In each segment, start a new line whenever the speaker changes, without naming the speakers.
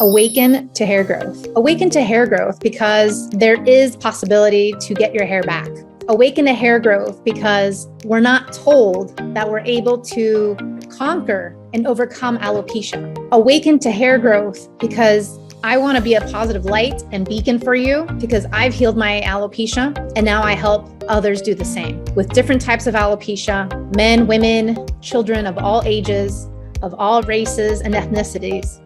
Awaken to hair growth. Awaken to hair growth because there is possibility to get your hair back. Awaken to hair growth because we're not told that we're able to conquer and overcome alopecia. Awaken to hair growth because I want to be a positive light and beacon for you because I've healed my alopecia and now I help others do the same with different types of alopecia, men, women, children of all ages, of all races and ethnicities.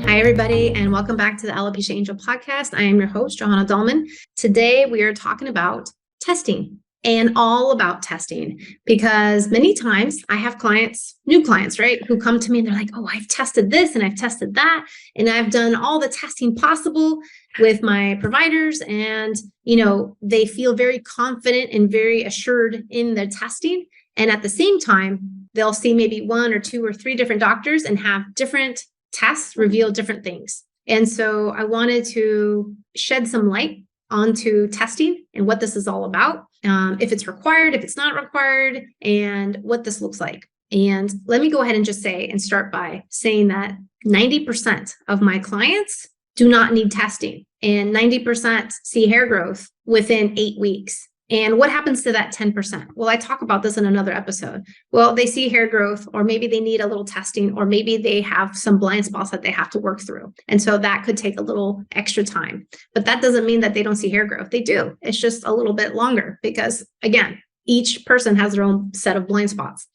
Hi, everybody, and welcome back to the Alopecia Angel podcast. I am your host, Johanna Dahlman. Today, we are talking about testing and all about testing because many times I have clients, new clients, right, who come to me and they're like, oh, I've tested this and I've tested that, and I've done all the testing possible with my providers. And, they feel very confident and very assured in their testing. And at the same time, they'll see maybe one or two or three different doctors and have different tests reveal different things. And so I wanted to shed some light onto testing and what this is all about, if it's required, if it's not required, and what this looks like. And let me go ahead and just say and start by saying that 90% of my clients do not need testing, and 90% see hair growth within 8 weeks. And what happens to that 10%? Well, I talk about this in another episode. Well, they see hair growth, or maybe they need a little testing, or maybe they have some blind spots that they have to work through. And so that could take a little extra time. But that doesn't mean that they don't see hair growth. They do. It's just a little bit longer because, again, each person has their own set of blind spots.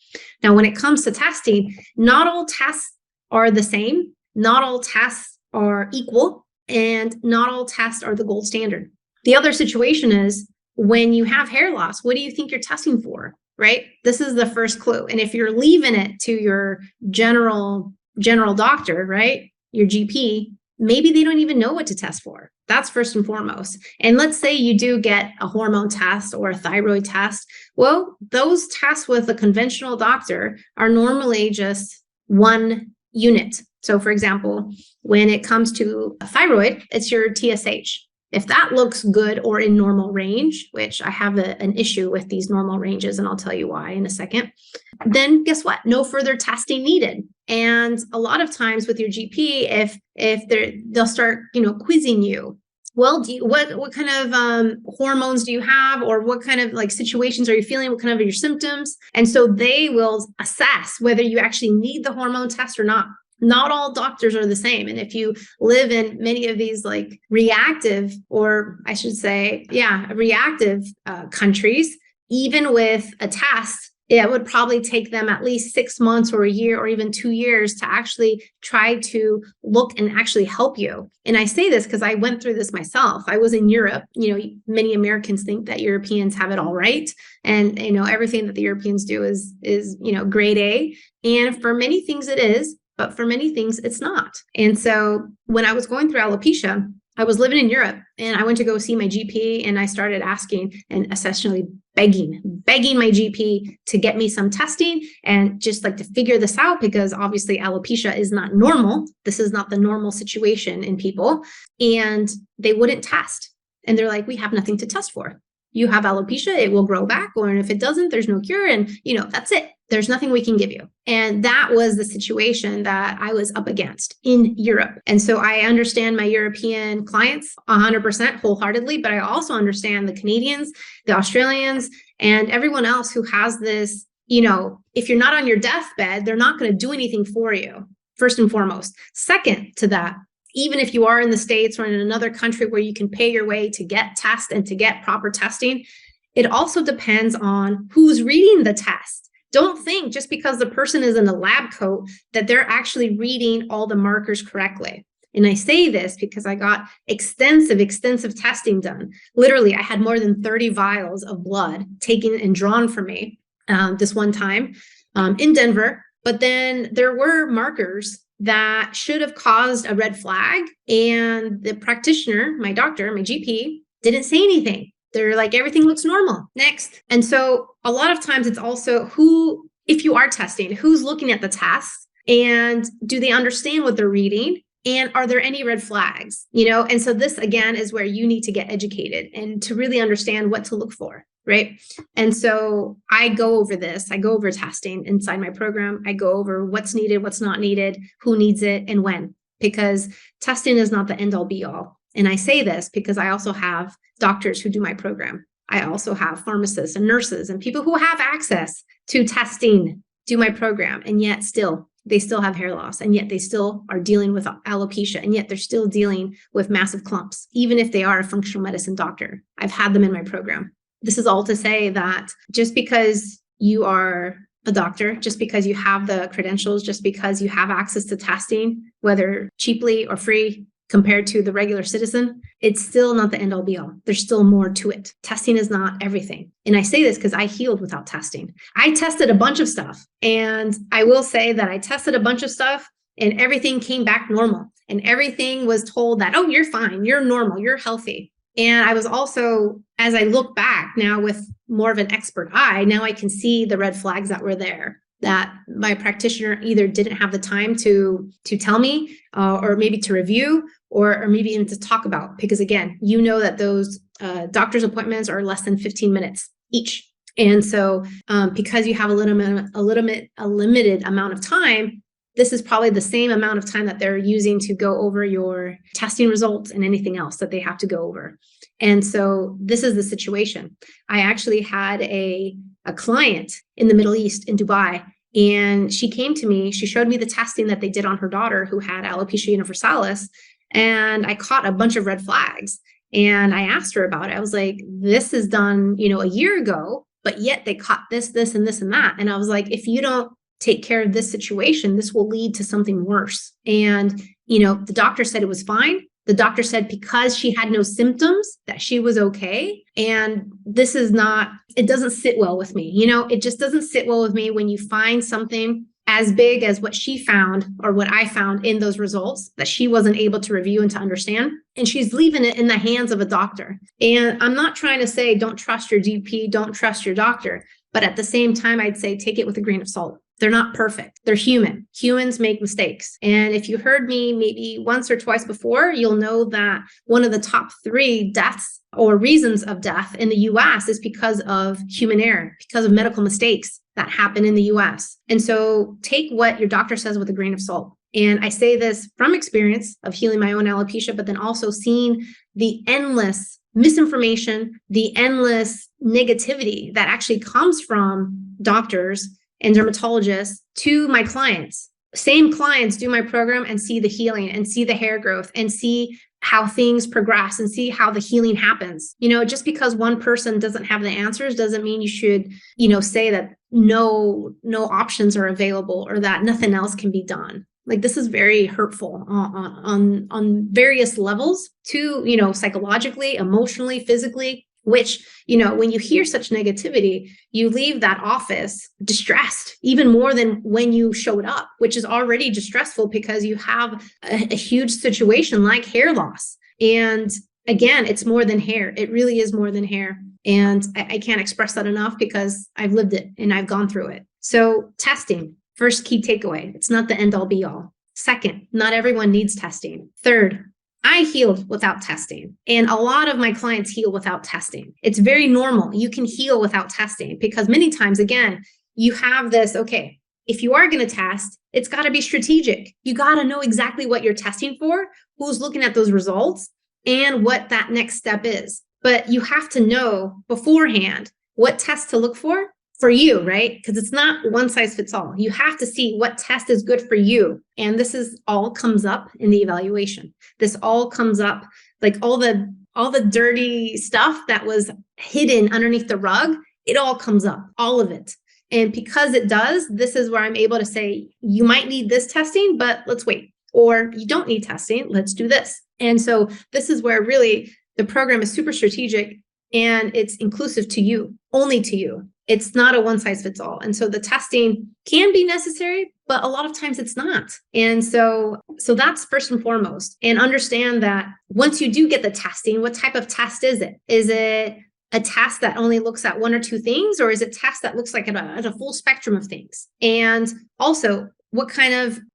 Now, when it comes to testing, not all tests are the same. Not all tests are equal, and not all tests are the gold standard. The other situation is, when you have hair loss, what do you think you're testing for, right? This is the first clue. And if you're leaving it to your general doctor, right, your GP, maybe they don't even know what to test for. That's first and foremost. And let's say you do get a hormone test or a thyroid test. Well, those tests with a conventional doctor are normally just one unit. So for example, when it comes to a thyroid, it's your TSH. If that looks good or in normal range, which I have an issue with these normal ranges, and I'll tell you why in a second, then guess what? No further testing needed. And a lot of times with your GP, if they'll start, quizzing you. Well, what kind of hormones do you have, or what kind of situations are you feeling? What kind of are your symptoms? And so they will assess whether you actually need the hormone test or not. Not all doctors are the same. And if you live in many of these reactive, or I should say, reactive countries, even with a test, it would probably take them at least 6 months or a year or even 2 years to actually try to look and actually help you. And I say this because I went through this myself. I was in Europe. Many Americans think that Europeans have it all right. And, everything that the Europeans do is grade A. And for many things it is. But for many things, it's not. And so when I was going through alopecia, I was living in Europe and I went to go see my GP, and I started asking and essentially begging my GP to get me some testing and just to figure this out, because obviously alopecia is not normal. This is not the normal situation in people. And they wouldn't test. And they're like, we have nothing to test for. You have alopecia, it will grow back, or if it doesn't, there's no cure. And, that's it. There's nothing we can give you. And that was the situation that I was up against in Europe. And so I understand my European clients 100% wholeheartedly, but I also understand the Canadians, the Australians, and everyone else who has this, if you're not on your deathbed, they're not going to do anything for you, first and foremost. Second to that, even if you are in the States or in another country where you can pay your way to get tests and to get proper testing, it also depends on who's reading the test. Don't think just because the person is in a lab coat that they're actually reading all the markers correctly. And I say this because I got extensive testing done. Literally, I had more than 30 vials of blood taken and drawn from me this one time in Denver. But then there were markers that should have caused a red flag. And the practitioner, my doctor, my GP, didn't say anything. They're like, everything looks normal. Next. And so a lot of times it's also if you are testing, who's looking at the test, and do they understand what they're reading? And are there any red flags? And so this, again, is where you need to get educated and to really understand what to look for. Right. And so I go over testing inside my program. I go over what's needed, what's not needed, who needs it, and when. because testing is not the end all be all. And I say this because I also have doctors who do my program. I also have pharmacists and nurses and people who have access to testing do my program. And yet they still have hair loss. And yet they still are dealing with alopecia. And yet they're still dealing with massive clumps, even if they are a functional medicine doctor. I've had them in my program. This is all to say that just because you are a doctor, just because you have the credentials, just because you have access to testing, whether cheaply or free compared to the regular citizen, it's still not the end all be all. There's still more to it. Testing is not everything. And I say this because I healed without testing. I tested a bunch of stuff. And I will say that I tested a bunch of stuff and everything came back normal. And everything was told that, oh, you're fine, you're normal, you're healthy. And I was also, as I look back now with more of an expert eye, now I can see the red flags that were there, that my practitioner either didn't have the time to tell me or maybe to review or maybe even to talk about. Because again, you know that those doctor's appointments are less than 15 minutes each. And so because you have a limited amount of time, this is probably the same amount of time that they're using to go over your testing results and anything else that they have to go over. And so this is the situation. I actually had a client in the Middle East, in Dubai, and she came to me. She showed me the testing that they did on her daughter who had alopecia universalis. And I caught a bunch of red flags. And I asked her about it. I was like, this is done, a year ago, but yet they caught this, and this, and that. And I was like, if you don't take care of this situation, this will lead to something worse. And, the doctor said it was fine. The doctor said because she had no symptoms that she was okay. And this is not, it doesn't sit well with me. It just doesn't sit well with me when you find something as big as what she found or what I found in those results that she wasn't able to review and to understand. And she's leaving it in the hands of a doctor. And I'm not trying to say don't trust your GP, don't trust your doctor. But at the same time, I'd say take it with a grain of salt. They're not perfect. They're human. Humans make mistakes. And if you heard me maybe once or twice before, you'll know that one of the top 3 deaths or reasons of death in the US is because of human error, because of medical mistakes that happen in the US. And so take what your doctor says with a grain of salt. And I say this from experience of healing my own alopecia, but then also seeing the endless misinformation, the endless negativity that actually comes from doctors and dermatologists to my clients. Same clients do my program and see the healing and see the hair growth and see how things progress and see how the healing happens. Just because one person doesn't have the answers doesn't mean you should, say that no options are available or that nothing else can be done. Like this is very hurtful on various levels to, psychologically, emotionally, physically, which, when you hear such negativity, you leave that office distressed even more than when you showed up, which is already distressful because you have a huge situation like hair loss. And again, it's more than hair. It really is more than hair. And I can't express that enough because I've lived it and I've gone through it. So testing, first key takeaway, it's not the end all be all. Second, not everyone needs testing. Third, I healed without testing. And a lot of my clients heal without testing. It's very normal. You can heal without testing because many times, again, you have this, okay, if you are going to test, it's got to be strategic. You got to know exactly what you're testing for, who's looking at those results, and what that next step is. But you have to know beforehand what test to look for you, right? Because it's not one size fits all. You have to see what test is good for you. And this is all comes up in the evaluation. This all comes up, like all the dirty stuff that was hidden underneath the rug, it all comes up, all of it. And because it does, this is where I'm able to say, you might need this testing, but let's wait. Or you don't need testing, let's do this. And so this is where really the program is super strategic and it's inclusive to you, only to you. It's not a one size fits all. And so the testing can be necessary, but a lot of times it's not. And so that's first and foremost. And understand that once you do get the testing, what type of test is it? Is it a test that only looks at 1 or 2 things, or is it a test that looks like at a full spectrum of things? And also,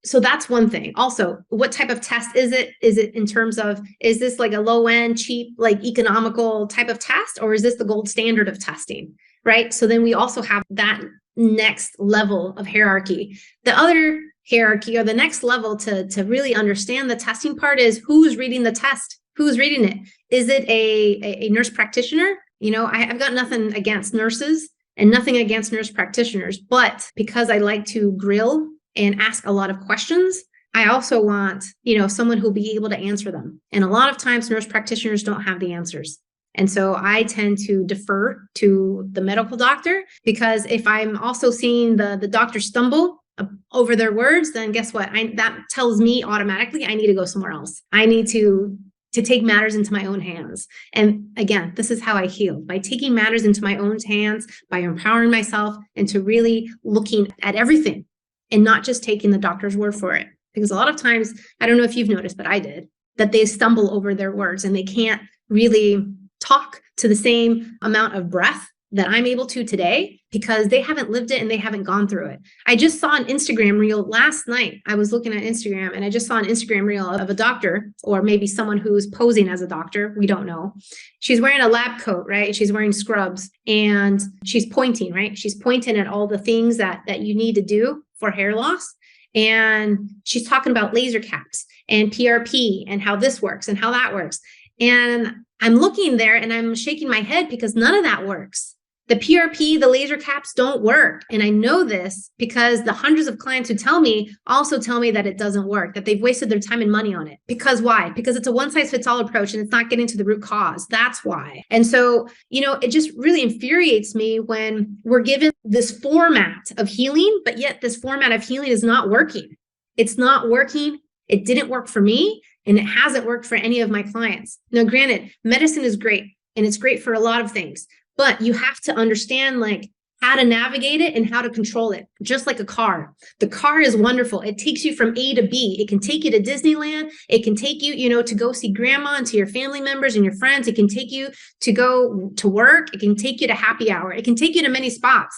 so that's one thing. Also, what type of test is it? Is it in terms of, is this like a low end, cheap, like economical type of test, or is this the gold standard of testing? Right. So then we also have that next level of hierarchy. The other hierarchy or the next level to really understand the testing part is who's reading the test, who's reading it. Is it a nurse practitioner? I've got nothing against nurses and nothing against nurse practitioners, but because I like to grill and ask a lot of questions, I also want, someone who'll be able to answer them. And a lot of times nurse practitioners don't have the answers. And so I tend to defer to the medical doctor, because if I'm also seeing the doctor stumble over their words, then guess what? That tells me automatically I need to go somewhere else. I need to take matters into my own hands. And again, this is how I heal, by taking matters into my own hands, by empowering myself into really looking at everything and not just taking the doctor's word for it. Because a lot of times, I don't know if you've noticed, but I did, that they stumble over their words and they can't really talk to the same amount of breath that I'm able to today, because they haven't lived it and they haven't gone through it. I just saw an Instagram reel last night. I was looking at Instagram and I just saw an Instagram reel of a doctor, or maybe someone who's posing as a doctor. We don't know. She's wearing a lab coat, right? She's wearing scrubs and she's pointing, right? She's pointing at all the things that you need to do for hair loss. And she's talking about laser caps and PRP and how this works and how that works. And I'm looking there and I'm shaking my head because none of that works. The PRP, the laser caps don't work. And I know this because the hundreds of clients who tell me also tell me that it doesn't work, that they've wasted their time and money on it. Because why? Because it's a one-size-fits-all approach and it's not getting to the root cause. That's why. And so, it just really infuriates me when we're given this format of healing, but yet this format of healing is not working. It's not working. It didn't work for me, and it hasn't worked for any of my clients. Now, granted, medicine is great and it's great for a lot of things. But you have to understand how to navigate it and how to control it. Just like a car. The car is wonderful. It takes you from A to B. It can take you to Disneyland. It can take you, to go see grandma and to your family members and your friends. It can take you to go to work. It can take you to happy hour. It can take you to many spots.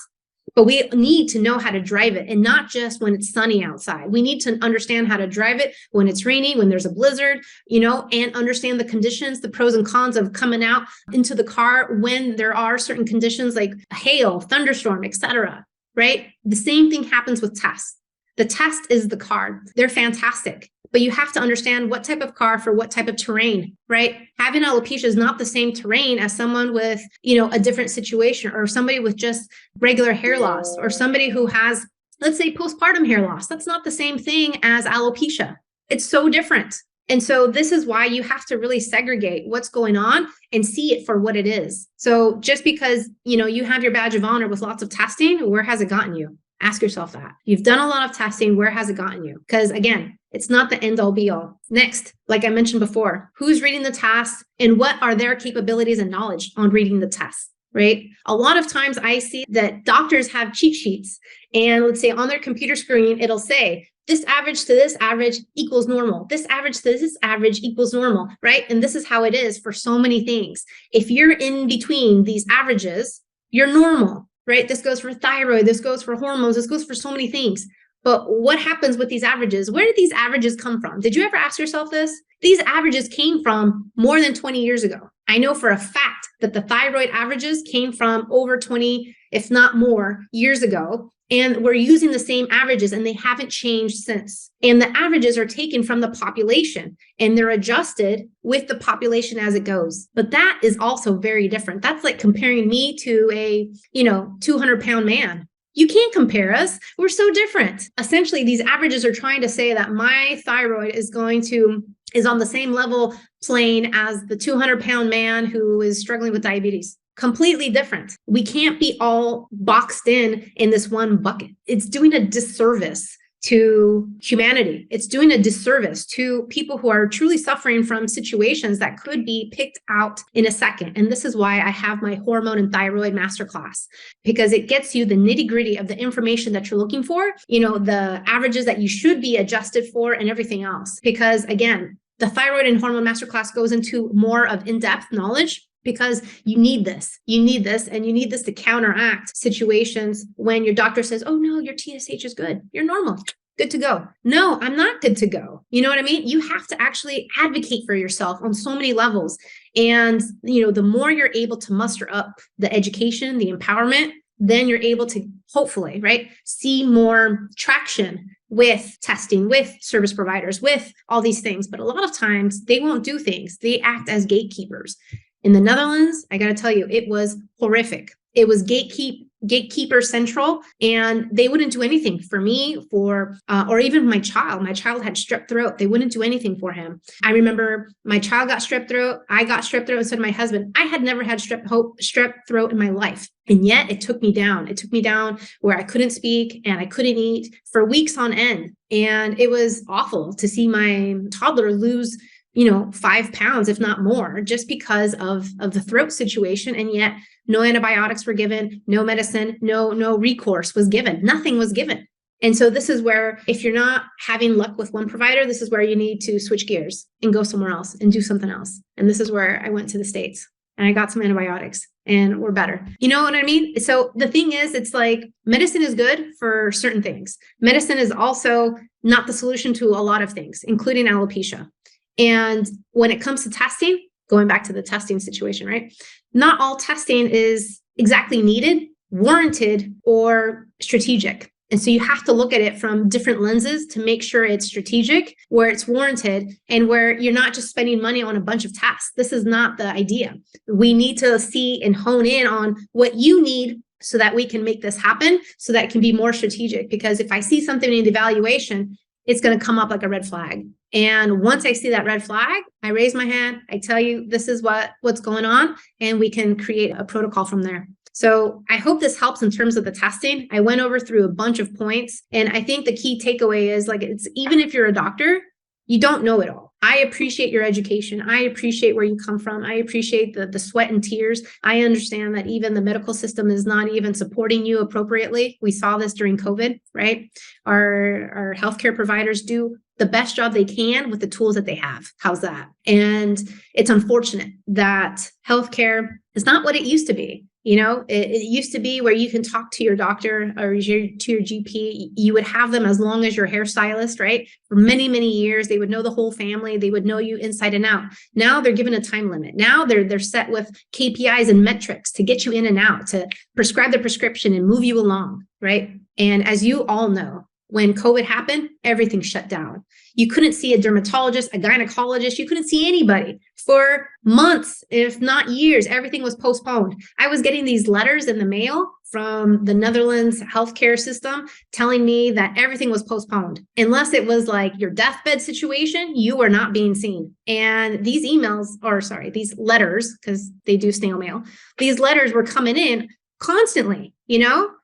But we need to know how to drive it, and not just when it's sunny outside. We need to understand how to drive it when it's raining, when there's a blizzard, and understand the conditions, the pros and cons of coming out into the car when there are certain conditions like hail, thunderstorm, etc. Right? The same thing happens with tests. The test is the car. They're fantastic. But you have to understand what type of car for what type of terrain, right? Having alopecia is not the same terrain as someone with, a different situation, or somebody with just regular hair loss, or somebody who has, let's say, postpartum hair loss. That's not the same thing as alopecia. It's so different. And so this is why you have to really segregate what's going on and see it for what it is. So just because, you have your badge of honor with lots of testing, where has it gotten you? Ask yourself that. You've done a lot of testing. Where has it gotten you? Because again, it's not the end all be all. Next, like I mentioned before, who's reading the test and what are their capabilities and knowledge on reading the test, right? A lot of times I see that doctors have cheat sheets, and let's say on their computer screen, it'll say this average to this average equals normal. This average to this average equals normal, right? And this is how it is for so many things. If you're in between these averages, you're normal. Right? This goes for thyroid. This goes for hormones. This goes for so many things. But what happens with these averages? Where did these averages come from? Did you ever ask yourself this? These averages came from more than 20 years ago. I know for a fact that the thyroid averages came from over 20, if not more, years ago. And we're using the same averages and they haven't changed since. And the averages are taken from the population and they're adjusted with the population as it goes. But that is also very different. That's like comparing me to a, 200-pound man. You can't compare us. We're so different. Essentially, these averages are trying to say that my thyroid is on the same level plane as the 200-pound man who is struggling with diabetes. Completely different. We can't be all boxed in this one bucket. It's doing a disservice to humanity. It's doing a disservice to people who are truly suffering from situations that could be picked out in a second. And this is why I have my hormone and thyroid masterclass, because it gets you the nitty-gritty of the information that you're looking for, the averages that you should be adjusted for and everything else. Because again, the thyroid and hormone masterclass goes into more of in-depth knowledge, because you need this, and you need this to counteract situations when your doctor says, oh no, your TSH is good. You're normal, good to go. No, I'm not good to go. You know what I mean? You have to actually advocate for yourself on so many levels. And, the more you're able to muster up the education, the empowerment, then you're able to hopefully, right, see more traction
with testing, with service providers, with all these things. But a lot of times they won't do things. They act as gatekeepers. In the Netherlands, I got to tell you, it was horrific. It was gatekeeper central, and they wouldn't do anything for me, or even my child. My child had strep throat. They wouldn't do anything for him. I remember my child got strep throat. I got strep throat, and so did my husband. I had never had strep throat in my life. And yet it took me down. It took me down where I couldn't speak and I couldn't eat for weeks on end. And it was awful to see my toddler lose 5 pounds, if not more, just because of the throat situation. And yet no antibiotics were given, no medicine, no recourse was given, nothing was given. And so this is where, if you're not having luck with one provider, this is where you need to switch gears and go somewhere else and do something else. And this is where I went to the States and I got some antibiotics and we're better. You know what I mean? So the thing is, it's like medicine is good for certain things. Medicine is also not the solution to a lot of things, including alopecia. And when it comes to testing, going back to the testing situation, right? Not all testing is exactly needed, warranted, or strategic. And so you have to look at it from different lenses to make sure it's strategic, where it's warranted, and where you're not just spending money on a bunch of tests. This is not the idea. We need to see and hone in on what you need so that we can make this happen, so that it can be more strategic. Because if I see something in the evaluation, it's going to come up like a red flag. And once I see that red flag, I raise my hand, I tell you, this is what's going on, and we can create a protocol from there. So I hope this helps in terms of the testing. I went over through a bunch of points, and I think the key takeaway is, like, it's even if you're a doctor, you don't know it all. I appreciate your education. I appreciate where you come from. I appreciate the sweat and tears. I understand that even the medical system is not even supporting you appropriately. We saw this during COVID, right? Our healthcare providers do the best job they can with the tools that they have. How's that? And it's unfortunate that healthcare is not what it used to be. It used to be where you can talk to your doctor or to your GP. You would have them as long as your hairstylist, right? For many, many years, they would know the whole family. They would know you inside and out. Now they're given a time limit. Now they're set with KPIs and metrics to get you in and out, to prescribe the prescription and move you along, right? And as you all know, when COVID happened, everything shut down. You couldn't see a dermatologist, a gynecologist. You couldn't see anybody for months, if not years. Everything was postponed. I was getting these letters in the mail from the Netherlands healthcare system telling me that everything was postponed. Unless it was like your deathbed situation, you were not being seen. And these these letters, because they do snail mail, these letters were coming in constantly,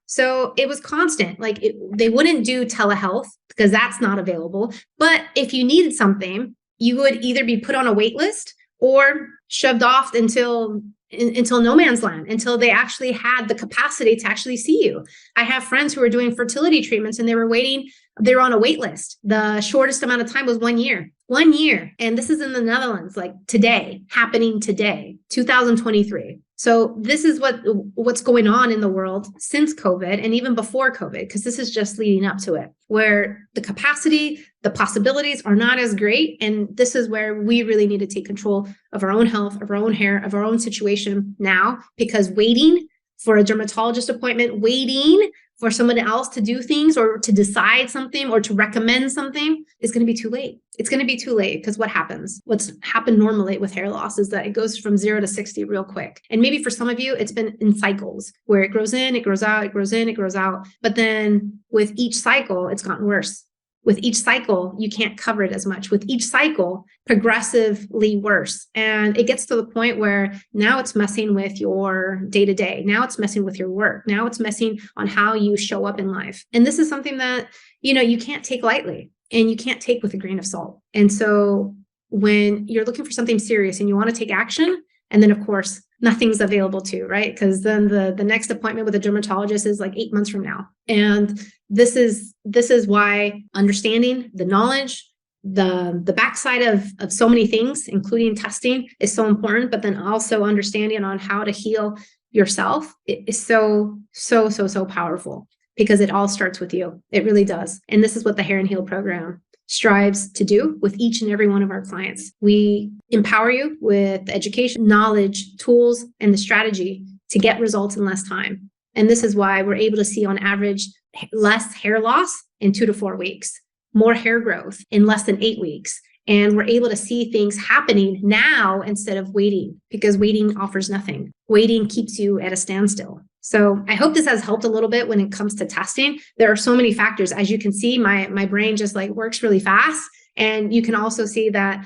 So it was constant. They wouldn't do telehealth because that's not available. But if you needed something, you would either be put on a wait list or shoved off until no man's land, until they actually had the capacity to actually see you. I have friends who were doing fertility treatments and they were on a wait list. The shortest amount of time was 1 year. 1 year. And this is in the Netherlands, happening today, 2023. So this is what's going on in the world since COVID and even before COVID, because this is just leading up to it, where the capacity, the possibilities are not as great. And this is where we really need to take control of our own health, of our own hair, of our own situation now, because waiting for a dermatologist appointment, waiting for someone else to do things or to decide something or to recommend something is going to be too late. It's going to be too late because what's happened normally with hair loss is that it goes from 0 to 60 real quick. And maybe for some of you, it's been in cycles where it grows in, it grows out, it grows in, it grows out. But then with each cycle, it's gotten worse. With each cycle, you can't cover it as much. With each cycle, progressively worse. And it gets to the point where now it's messing with your day-to-day. Now it's messing with your work. Now it's messing on how you show up in life. And this is something that, you can't take lightly and you can't take with a grain of salt. And so when you're looking for something serious and you want to take action, and then of course, nothing's available to you, right? Because then the next appointment with a dermatologist is 8 months from now. And this is why understanding the knowledge, the backside of so many things, including testing, is so important, but then also understanding on how to heal yourself is so powerful, because it all starts with you. It really does. And this is what the Hair and Heal program strives to do with each and every one of our clients. We empower you with education, knowledge, tools, and the strategy to get results in less time. And this is why we're able to see on average less hair loss in 2 to 4 weeks, more hair growth in less than 8 weeks. And we're able to see things happening now instead of waiting, because waiting offers nothing. Waiting keeps you at a standstill. So I hope this has helped a little bit when it comes to testing. There are so many factors. As you can see, my brain just like works really fast. And you can also see that,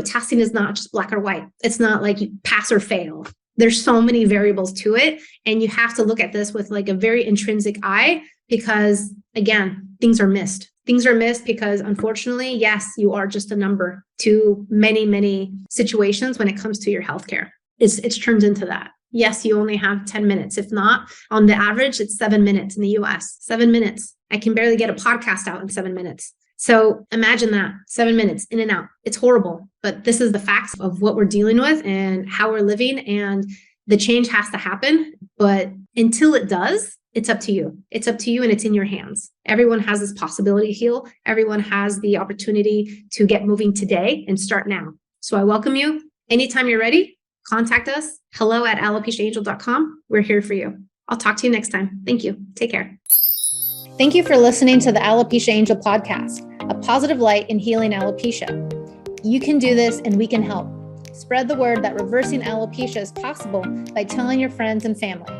testing is not just black or white. It's not like you pass or fail. There's so many variables to it. And you have to look at this with like a very intrinsic eye, because again, things are missed. Things are missed because unfortunately, yes, you are just a number to many, many situations when it comes to your healthcare. It's turned into that. Yes, you only have 10 minutes. If not, on the average, it's 7 minutes in the US. 7 minutes. I can barely get a podcast out in 7 minutes. So imagine that, 7 minutes in and out. It's horrible, but this is the facts of what we're dealing with and how we're living, and the change has to happen. But until it does, it's up to you. It's up to you, and it's in your hands. Everyone has this possibility to heal. Everyone has the opportunity to get moving today and start now. So I welcome you. Anytime you're ready, contact us. hello@alopeciaangel.com. We're here for you. I'll talk to you next time. Thank you. Take care.
Thank you for listening to the Alopecia Angel podcast, a positive light in healing alopecia. You can do this, and we can help. Spread the word that reversing alopecia is possible by telling your friends and family.